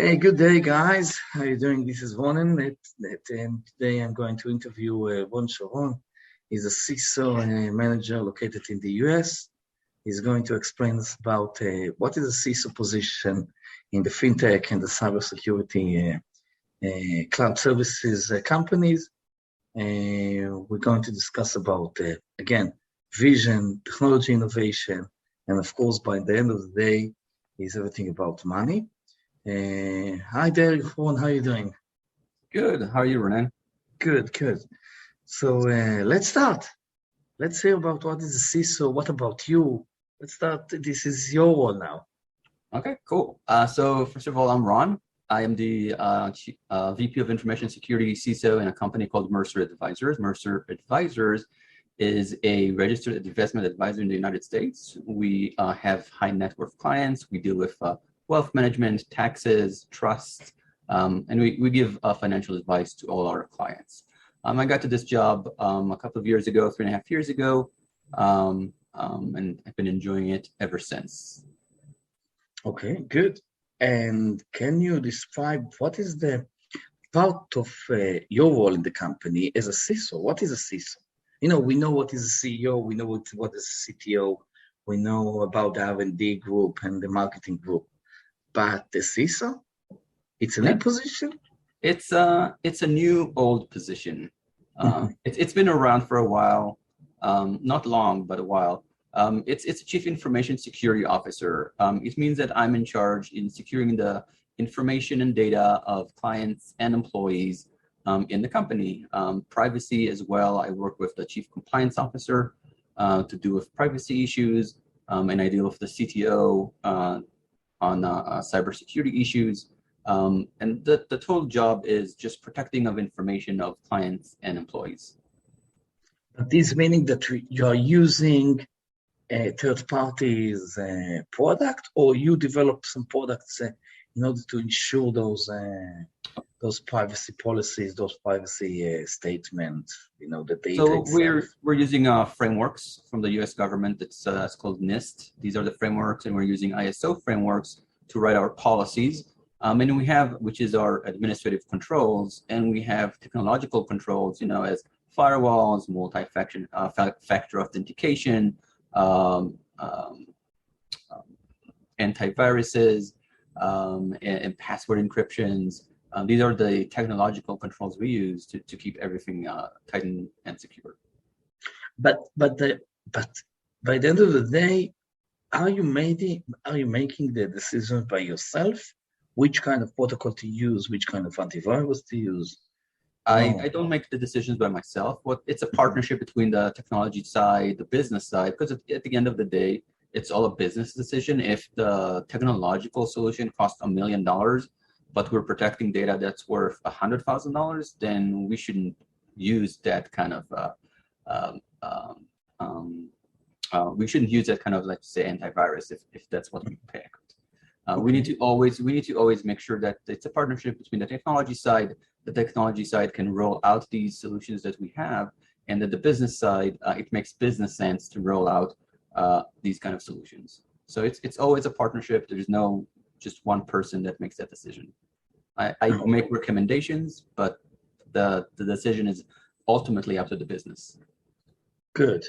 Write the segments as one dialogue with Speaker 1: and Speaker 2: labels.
Speaker 1: Hey, good day, guys. How you doing? This is Ronen, and today I'm going to interview Ron Sharon. He's a CISO manager located in the US. He's going to explain us about what is a CISO position in the fintech and the cybersecurity cloud services companies. We're going to discuss about, again, vision, technology innovation, and of course, by the end of the day, is everything about money. Hi there, Ron. How are you doing?
Speaker 2: Good. How are you, Ronen?
Speaker 1: Good, good. So let's start. Let's hear about what is a CISO. What about you? Let's start. This is your role now.
Speaker 2: Okay, cool. So first of all, I'm Ron. I am the VP of Information Security CISO in a company called Mercer Advisors. Mercer Advisors is a registered investment advisor in the United States. We have high net worth clients. We deal with wealth management, taxes, trusts, and we give financial advice to all our clients. I got to this job a couple of years ago, 3.5 years ago, and I've been enjoying it ever since.
Speaker 1: Okay, good. And can you describe what is the part of your role in the company as a CISO? What is a CISO? You know, we know what is a CEO, we know what is a CTO, we know about the R&D group and the marketing group. But the CISO, it's a new position?
Speaker 2: It's a new old position. It's been around for a while, not long, but a while. It's a Chief Information Security Officer. It means that I'm in charge in securing the information and data of clients and employees in the company. Privacy as well. I work with the Chief Compliance Officer to do with privacy issues, and I deal with the CTO on cybersecurity issues. And the total job is just protecting of information of clients and employees.
Speaker 1: But this meaning that you are using third parties product, or you develop some products in order to ensure those privacy policies, those privacy statements, the data.
Speaker 2: So we're using frameworks from the U.S. government. It's called NIST. These are the frameworks, and we're using ISO frameworks to write our policies. And we have, which is our administrative controls, and we have technological controls, as firewalls, multi-factor authentication, antiviruses, and password encryptions. These are the technological controls we use to keep everything tight and secure.
Speaker 1: But by the end of the day, are you making the decision by yourself? Which kind of protocol to use? Which kind of antivirus to use?
Speaker 2: I don't make the decisions by myself. It's a partnership between the technology side, the business side, because at the end of the day, it's all a business decision. If the technological solution costs $1 million, but we're protecting data that's worth $100,000, then we shouldn't use that kind of like say antivirus if that's what we pick. We need to always make sure that it's a partnership between the technology side. The technology side can roll out these solutions that we have, and that the business side, it makes business sense to roll out these kind of solutions. So it's always a partnership. There's no just one person that makes that decision. I make recommendations, but the decision is ultimately up to the business.
Speaker 1: Good.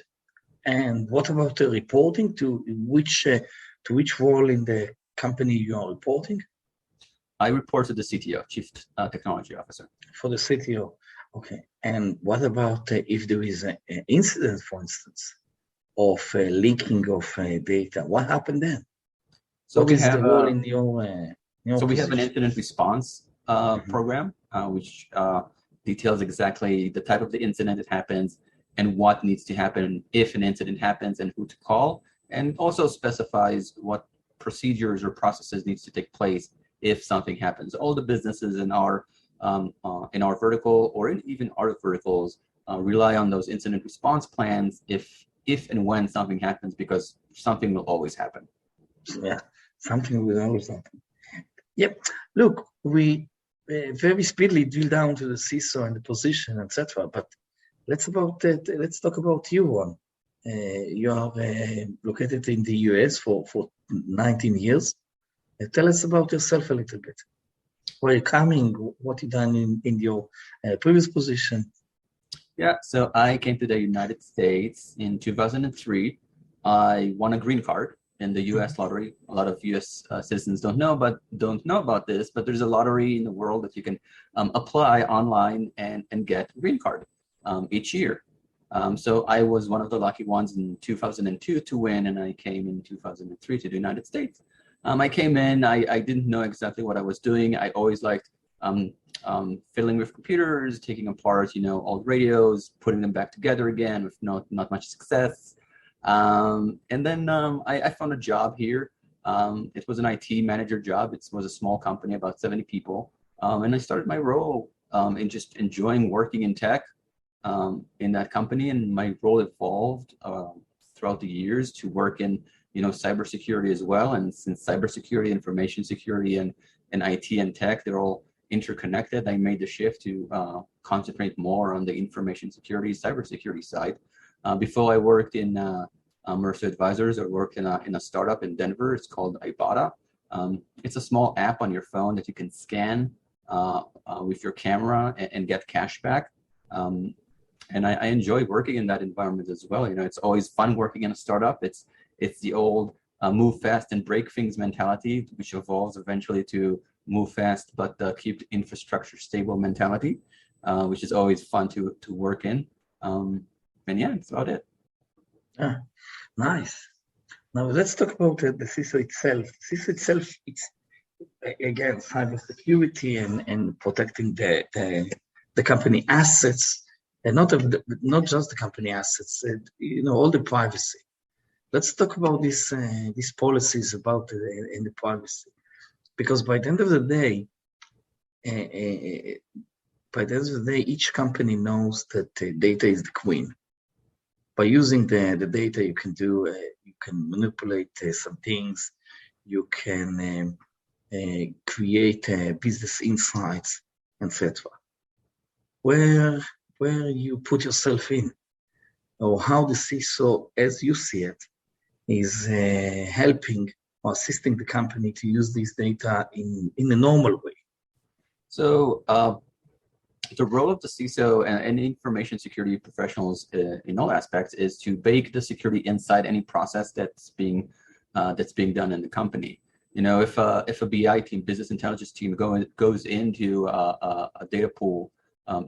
Speaker 1: And what about the reporting? To which role in the company you are reporting?
Speaker 2: I report to the CTO, Chief Technology Officer.
Speaker 1: For the CTO, okay. And what about if there is an incident, for instance, of leaking of data? What happened then?
Speaker 2: So
Speaker 1: what is the role in your
Speaker 2: So we
Speaker 1: position?
Speaker 2: have an incident response program, which details exactly the type of the incident that happens and what needs to happen if an incident happens and who to call, and also specifies what procedures or processes needs to take place if something happens. All the businesses in our vertical or in even other verticals rely on those incident response plans if and when something happens, because something will always happen.
Speaker 1: Yeah, something will always happen. Yep. Look, we very speedily drill down to the CISO and the position, etc. But let's talk about you, Ron. You are located in the US for 19 years. Tell us about yourself a little bit. where you're coming, what you done in your previous position.
Speaker 2: Yeah, so I came to the United States in 2003. I won a green card in the U.S. lottery. A lot of U.S. Citizens don't know about this, but there's a lottery in the world that you can apply online and get a green card each year. So I was one of the lucky ones in 2002 to win, and I came in 2003 to the United States. I came in, I didn't know exactly what I was doing. I always liked fiddling with computers, taking apart, old radios, putting them back together again with not much success. And then I found a job here. It was an IT manager job. It was a small company, about 70 people. And I started my role in just enjoying working in tech in that company. And my role evolved throughout the years to work in, cybersecurity as well. And since cybersecurity, information security, and IT and tech, they're all interconnected, I made the shift to concentrate more on the information security, cybersecurity side. Before I worked in Mercer Advisors, I worked in a startup in Denver. It's called Ibotta. It's a small app on your phone that you can scan with your camera and get cash back. And I enjoy working in that environment as well. It's always fun working in a startup. It's the old move fast and break things mentality, which evolves eventually to move fast but keep the infrastructure stable mentality, which is always fun to work in. And yeah, that's about it.
Speaker 1: Nice. Now let's talk about the CISO itself. CISO itself, it's again cybersecurity and protecting the company assets, and not just the company assets. All the privacy. Let's talk about these policies about the privacy, because by the end of the day, each company knows that data is the queen. By using the data, you can manipulate some things, you can create business insights, etc. Where you put yourself in, or how the CISO, as you see it, is helping or assisting the company to use this data in a normal way.
Speaker 2: So the role of the CISO and information security professionals in all aspects is to bake the security inside any process that's being done in the company. If a BI team, business intelligence team, goes into a data pool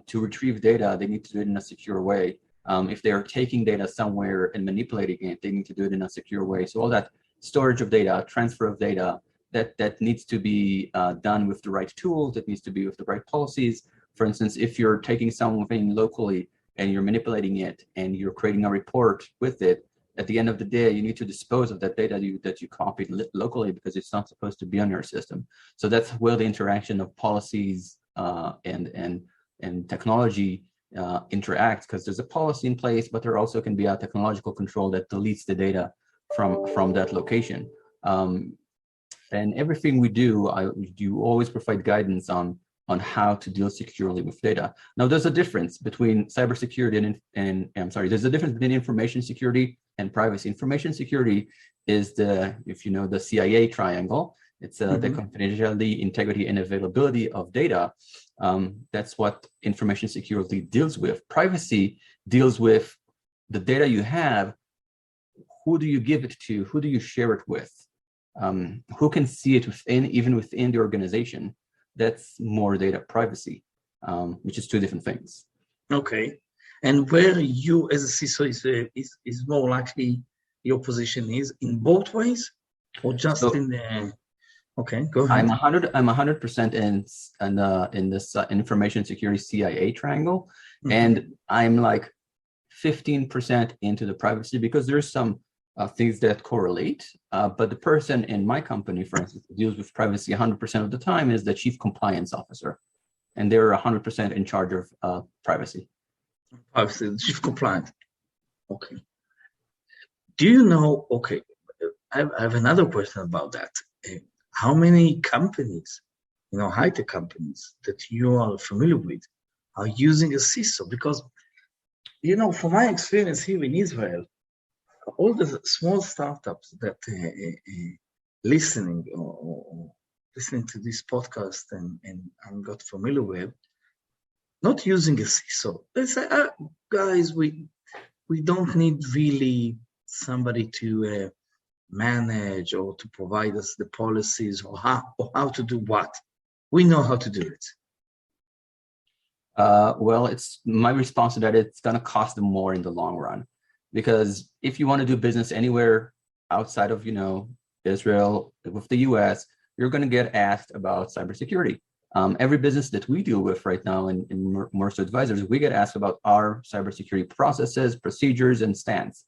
Speaker 2: to retrieve data, they need to do it in a secure way. If they are taking data somewhere and manipulating it, they need to do it in a secure way. So all that storage of data, transfer of data, that needs to be done with the right tools, that needs to be with the right policies. For instance, if you're taking something locally and you're manipulating it and you're creating a report with it, at the end of the day, you need to dispose of that data that you copied locally, because it's not supposed to be on your system. So that's where the interaction of policies and technology interact, because there's a policy in place, but there also can be a technological control that deletes the data from that location. And everything we do always provide guidance on how to deal securely with data. Now, there's a difference between cybersecurity there's a difference between information security and privacy. Information security is the CIA triangle. It's the confidentiality, integrity, and availability of data. That's what information security deals with. Privacy deals with the data you have. Who do you give it to? Who do you share it with? Who can see it even within the organization? That's more data privacy, which is two different things.
Speaker 1: Okay. And where you as a CISO is more likely your position is in both ways, or just in the... Okay, go ahead.
Speaker 2: I'm 100% in this information security CIA triangle, and I'm like 15% into the privacy, because there's some things that correlate, but the person in my company, for instance, who deals with privacy 100% of the time is the chief compliance officer, and they're 100% in charge of privacy.
Speaker 1: Privacy, the chief compliance. Okay. Do you know? Okay, I have another question about that. How many companies, high-tech companies that you are familiar with, are using a CISO? Because, from my experience here in Israel, all the small startups that listening or listening to this podcast and I got familiar with, not using a CISO. They say, guys, we don't need really somebody to manage or to provide us the policies or how to do what. We know how to do it.
Speaker 2: Well, it's my response to that. It's going to cost them more in the long run, because if you want to do business anywhere outside of, Israel with the US, you're going to get asked about cybersecurity. Every business that we deal with right now in Mercer Advisors, we get asked about our cybersecurity processes, procedures, and stance.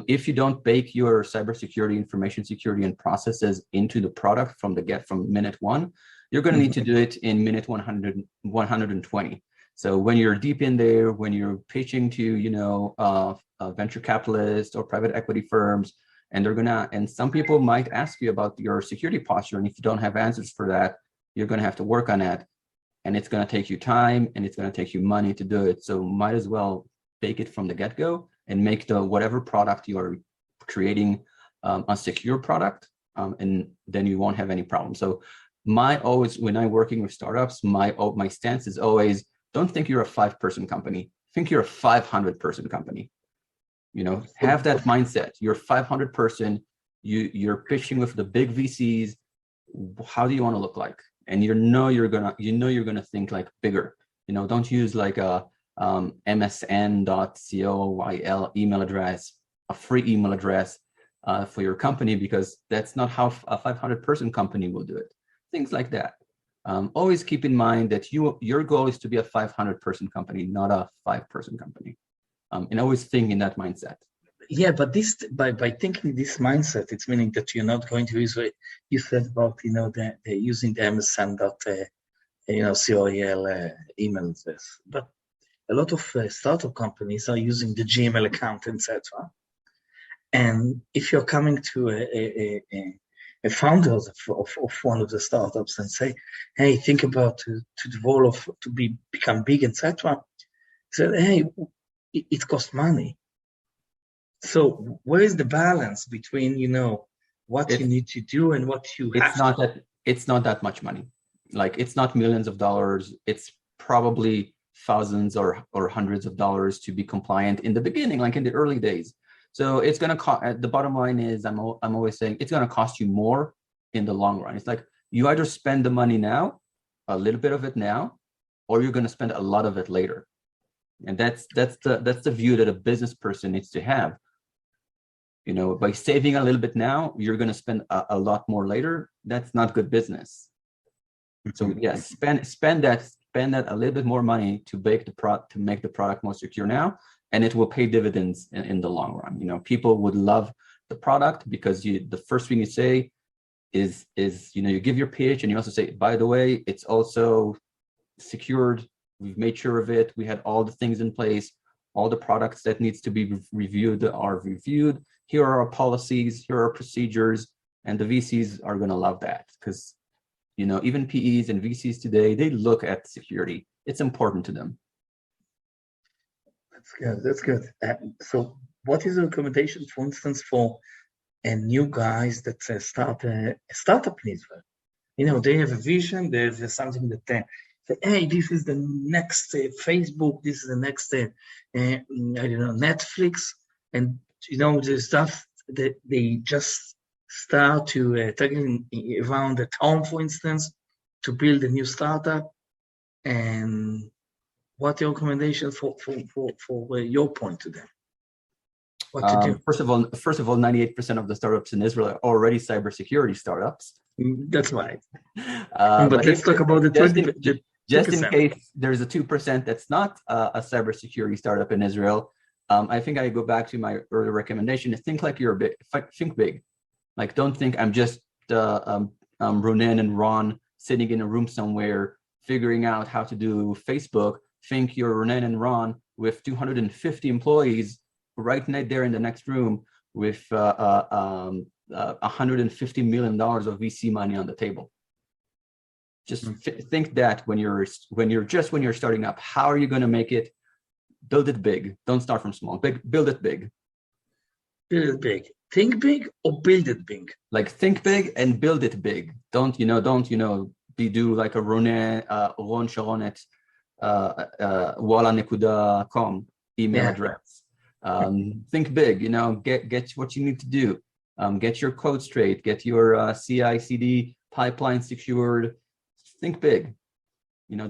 Speaker 2: If you don't bake your cybersecurity, information security, and processes into the product from minute one, you're going to need to do it in minute 120. So when you're deep in there, when you're pitching to, venture capitalists or private equity firms, and some people might ask you about your security posture. And if you don't have answers for that, you're going to have to work on that. And it's going to take you time and it's going to take you money to do it. So might as well bake it from the get-go and make whatever product you're creating a secure product, and then you won't have any problems. So when I'm working with startups, my stance is always, don't think you're a 5-person company. Think you're a 500-person company. Have that mindset. You're 500 person. You're pitching with the big VCs. How do you want to look like? And you're gonna think like bigger. Don't use like a msn.coil email address, a free email address for your company, because that's not how a 500-person company will do it. Things like that. Always keep in mind that your goal is to be a 500-person company, not a 5-person company. And always think in that mindset.
Speaker 1: Yeah, but this by thinking this mindset, it's meaning that you're not going to use what you said about they're using the MSN COL email address. But a lot of startup companies are using the Gmail account, etc. And if you're coming to a founder of one of the startups and say, "Hey, think about to develop become big, etc." Say, "Hey, it costs money." So where is the balance between what you need to do and what you have?
Speaker 2: It's not that much money. Like, it's not millions of dollars. It's probably thousands or hundreds of dollars to be compliant in the beginning, like in the early days. So it's going to cost. The bottom line is, I'm always saying, it's going to cost you more in the long run. It's like, you either spend the money now, a little bit of it now, or you're going to spend a lot of it later. And that's the view that a business person needs to have. By saving a little bit now, you're going to spend a lot more later. That's not good business. So yes, spend that a little bit more money to make the product more secure now, and it will pay dividends in the long run. People would love the product because the first thing you say is you give your pitch, and you also say, by the way, it's also secured. We've made sure of it. We had all the things in place. All the products that needs to be reviewed are reviewed. Here are our policies. Here are procedures. And the VCs are going to love that, because, even PEs and VCs today, they look at security. It's important to them.
Speaker 1: That's good. So what is the recommendation, for instance, for new guys that start a startup in Israel? They have a vision. They have something that say, hey, this is the next Facebook. This is the next, Netflix. And, the stuff that they just start to taking around at home, for instance, to build a new startup. And what your recommendation for your point to them? What to do?
Speaker 2: First of all, 98% of the startups in Israel are already cybersecurity startups.
Speaker 1: That's right. But let's talk about the 20%.
Speaker 2: Just in case there's a 2% that's not a cybersecurity startup in Israel, I think I go back to my earlier recommendation. Think like you're big. Think big. Like, don't think I'm just Ronen and Ron sitting in a room somewhere figuring out how to do Facebook. Think you're Ronen and Ron with 250 employees right there in the next room with $150 million of VC money on the table. Just think that when you're starting up, how are you going to make it? Build it big. Don't start from small. Build it big.
Speaker 1: Build it big. Think big or build it big.
Speaker 2: Like think big and build it big. Don't do like a Ron Sharon at walla.com email address. Think big, get what you need to do. Get your code straight, get your CI/CD pipeline secured. Think big.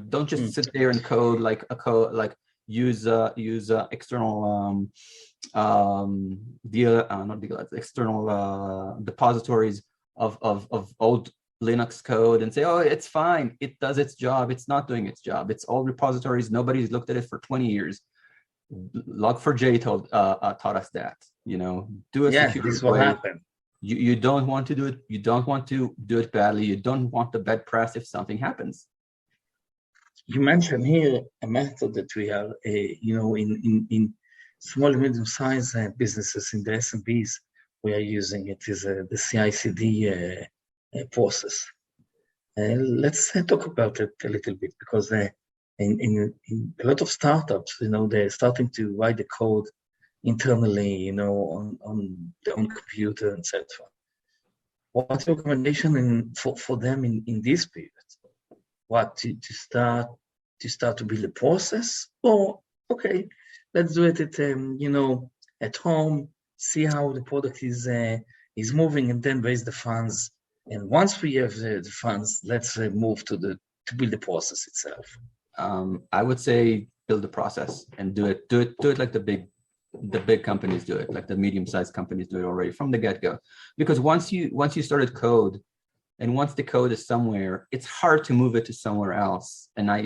Speaker 2: Don't just sit there and code like use external external depositories of old Linux code and say, oh, it's fine, it does its job. It's not doing its job. It's old repositories. Nobody's looked at it for 20 years. Log4j taught us that. Do a secure
Speaker 1: this will
Speaker 2: way.
Speaker 1: happen.
Speaker 2: You don't want to do it. You don't want to do it badly. You don't want the bad press if something happens.
Speaker 1: You mentioned here a method that we have, in small and medium-sized businesses in the SMBs, we are using it is the CI/CD process. Let's talk about it a little bit, because in a lot of startups, they're starting to write the code internally, on their own computer, etc. What's your recommendation for them in this period? What to start to build a process, or okay, let's do it at home, see how the product is moving, and then raise the funds. And once we have the funds, let's move to build the process itself.
Speaker 2: I would say build the process and do it like the big companies do it, like the medium-sized companies do it already from the get-go. Because once you started code, and once the code is somewhere, it's hard to move it to somewhere else. And I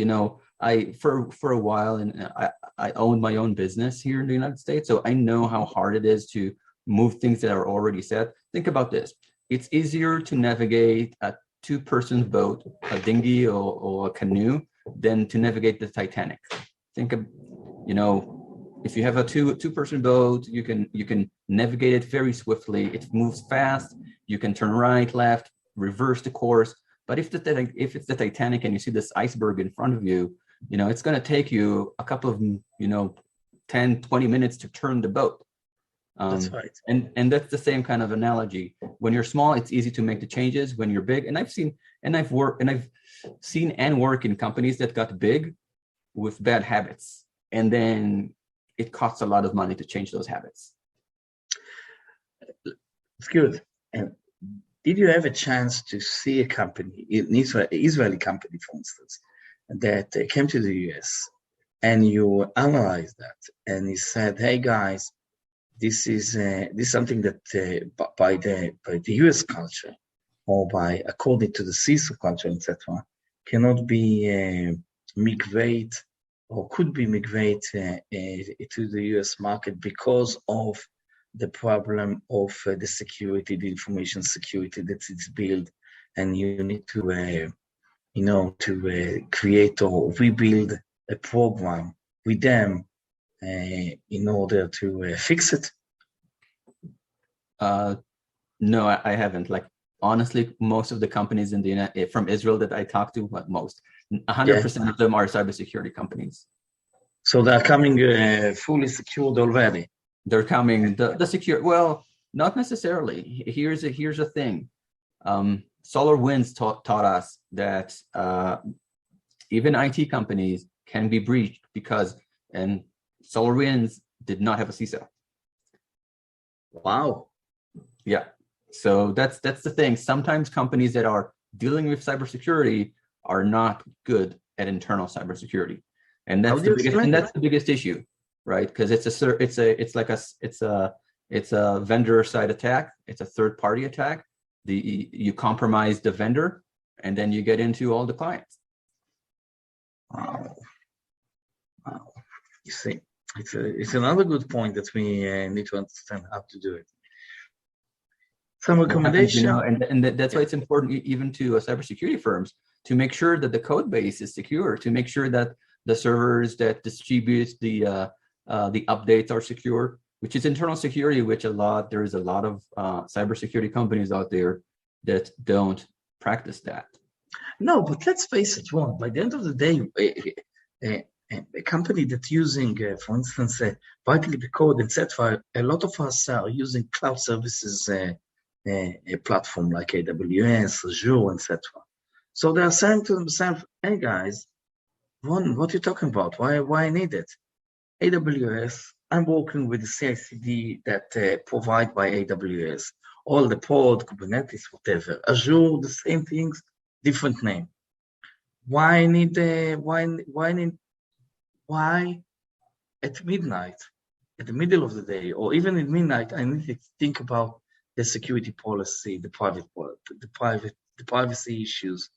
Speaker 2: for a while, and I owned my own business here in the United States, so I know how hard it is to move things that are already set. Think about this: it's easier to navigate a two-person boat, a dinghy or a canoe, than to navigate the Titanic. Think of, if you have a two-person boat, you can navigate it very swiftly. It moves fast. You can turn right, left, reverse the course. But if it's the Titanic and you see this iceberg in front of you, it's going to take you a couple of 10, 20 minutes to turn the boat.
Speaker 1: That's right.
Speaker 2: And that's the same kind of analogy. When you're small, it's easy to make the changes. When you're big, and I've seen and work in companies that got big with bad habits, and then it costs a lot of money to change those habits.
Speaker 1: It's good. And did you have a chance to see a company, an Israeli company, for instance, that came to the US, and you analyzed that, and you said, "Hey guys, this is something that by the US culture, or according to the CISO culture, etc., cannot be migrate, or could be migrate to the US market because of the problem of the security, the information security that is built, and you need to create or rebuild a program with them in order to fix it?"
Speaker 2: No, I haven't. Like, honestly, most of the companies from Israel that I talk to, 100% of them are cybersecurity companies.
Speaker 1: So they're coming fully secured already.
Speaker 2: They're coming the secure. Well, not necessarily. Here's a thing. SolarWinds taught us that even IT companies can be breached and SolarWinds did not have a CISO.
Speaker 1: Wow.
Speaker 2: Yeah. So that's the thing. Sometimes companies that are dealing with cybersecurity are not good at internal cybersecurity, and that's the biggest issue, right? Because it's a vendor side attack. It's a third party attack. You compromise the vendor, and then you get into all the clients.
Speaker 1: Wow. You see, it's another good point that we need to understand how to do it. Some recommendation,
Speaker 2: and that's why it's important, even to cybersecurity firms, to make sure that the code base is secure, to make sure that the servers that distribute the updates are secure, which is internal security, there is a lot of cybersecurity companies out there that don't practice that.
Speaker 1: No, but let's face it, Ron, by the end of the day, a company that's using, for instance, writing the code, etc., a lot of us are using cloud services a platform like AWS, Azure, etc. So they are saying to themselves, hey guys, Ron, what are you talking about? Why I need it? AWS, I'm working with the CICD that provide by AWS. All the pod, Kubernetes, whatever. Azure, the same things, different name. Why at midnight, at the middle of the day, or even at midnight, I need to think about the security policy, the privacy issues.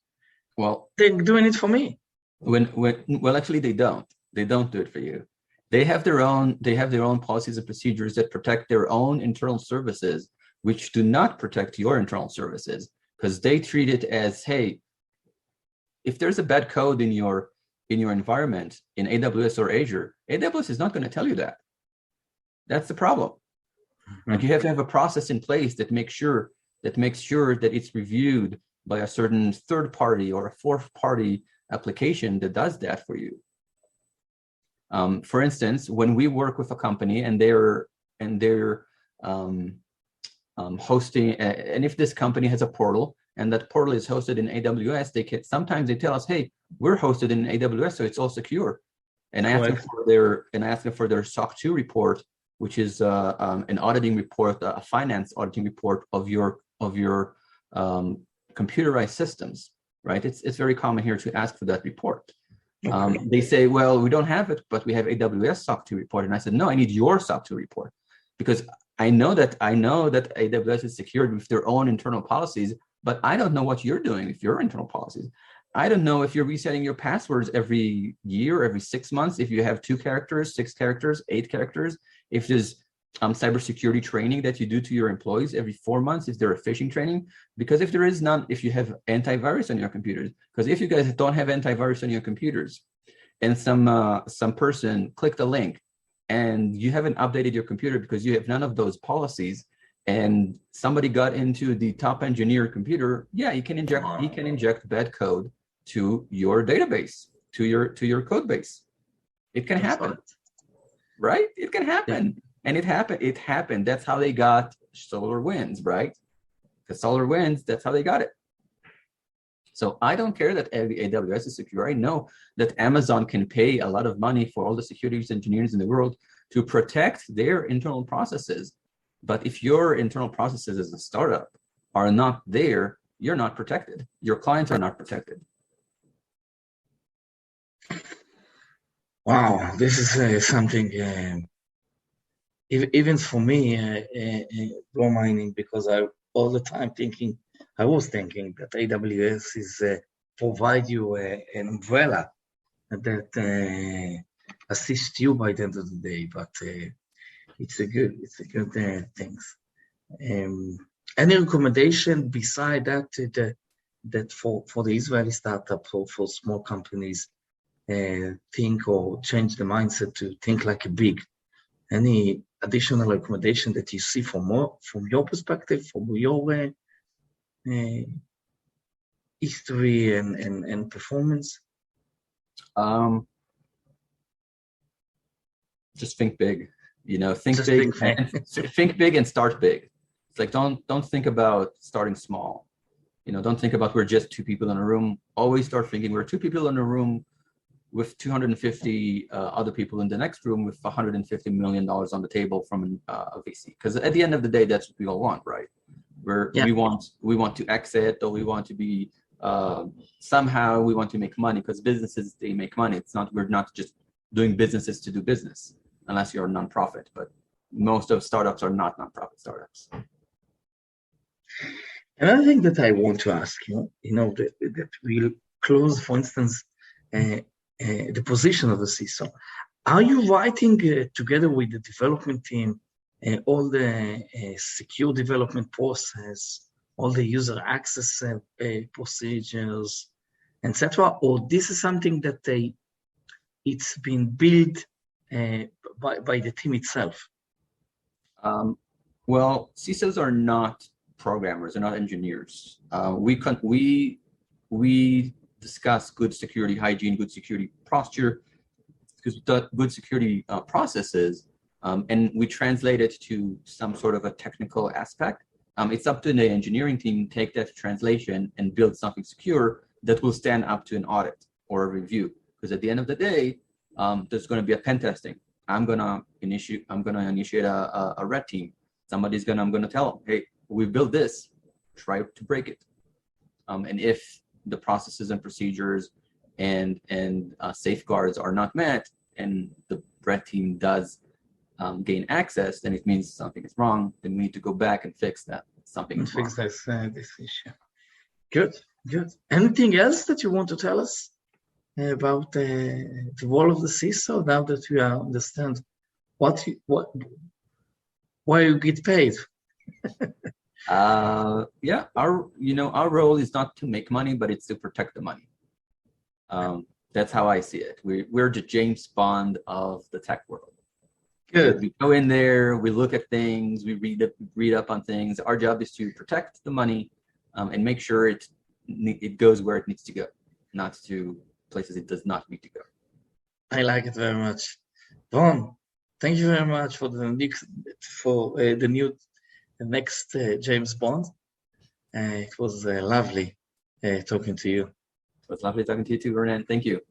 Speaker 2: Well,
Speaker 1: They're doing it for me.
Speaker 2: Well, actually, they don't. They don't do it for you. They have their own policies and procedures that protect their own internal services, which do not protect your internal services, because they treat it as, hey, if there's a bad code in your environment in AWS or Azure, AWS is not going to tell you that. That's the problem. Mm-hmm. And you have to have a process in place that makes sure that it's reviewed by a certain third party or a fourth party application that does that for you. For instance, when we work with a company and they're hosting, and if this company has a portal and that portal is hosted in AWS, sometimes they tell us, hey, we're hosted in AWS, so it's all secure. And I ask them for their SOC 2 report, which is an auditing report, a finance auditing report of your computerized systems, right? It's very common here to ask for that report. Okay. They say, well, we don't have it, but we have AWS SOC 2 report. And I said, no, I need your SOC 2 report, because I know that AWS is secured with their own internal policies, but I don't know what you're doing with your internal policies. I don't know if you're resetting your passwords every year, every 6 months, if you have 2 characters, 6 characters, 8 characters, if there's cybersecurity training that you do to your employees every 4 months, if they're a phishing training, because if there is none, if you have antivirus on your computers, because if you guys don't have antivirus on your computers and some person clicked a link and you haven't updated your computer because you have none of those policies, and somebody got into the top engineer computer, he can inject bad code to your database, to your code base. It can happen, right? It can happen. Yeah. And it happened. That's how they got SolarWinds, right? The SolarWinds, that's how they got it. So I don't care that AWS is secure. I know that Amazon can pay a lot of money for all the security engineers in the world to protect their internal processes. But if your internal processes as a startup are not there, you're not protected. Your clients are not protected.
Speaker 1: Wow, this is something, even for me, blow mining, because I was thinking that AWS is provide you an umbrella that assists you by the end of the day, but it's a good things. Any recommendation beside that for the Israeli startup or for small companies think or change the mindset to think like a big? Any additional recommendation that you see from your perspective, from your history and performance?
Speaker 2: Just think big. Think big and start big. It's like don't think about starting small. Don't think about we're just 2 people in a room. Always start thinking we're 2 people in a room with 250 other people in the next room with $150 million on the table from a VC. Because at the end of the day, that's what we all want, right? We want to exit, or we want to be somehow we want to make money, because businesses, they make money. We're not just doing businesses to do business, unless you're a nonprofit. But most of startups are not nonprofit startups.
Speaker 1: Another thing that I want to ask you, that we'll close, for instance, the position of the CISO. Are you writing together with the development team all the secure development process, all the user access procedures, etc., or this is something that it's been built by the team itself?
Speaker 2: Well, CISOs are not programmers, they're not engineers. We discuss good security hygiene, good security posture because we've got good security processes, and we translate it to some sort of a technical aspect. It's up to the engineering team to take that translation and build something secure that will stand up to an audit or a review. Because at the end of the day, there's going to be a pen testing. I'm gonna initiate a red team. I'm gonna tell them, hey, we built this, try to break it. And if the processes and procedures and safeguards are not met, and the red team does gain access, then it means something is wrong. Then we need to go back and fix that. Something is wrong.
Speaker 1: Fix this issue. Good. Anything else that you want to tell us about the role of the CISO now that we understand why you get paid?
Speaker 2: Yeah, our role is not to make money, but it's to protect the money. That's how I see it. We're the James Bond of the tech world.
Speaker 1: Good.
Speaker 2: We go in there, we look at things, we read up on things. Our job is to protect the money and make sure it goes where it needs to go, not to places it does not need to go.
Speaker 1: I like it very much. Ron, thank you very much for the next James Bond. It was lovely talking to you.
Speaker 2: It was lovely talking to you too, Ronen. Thank you.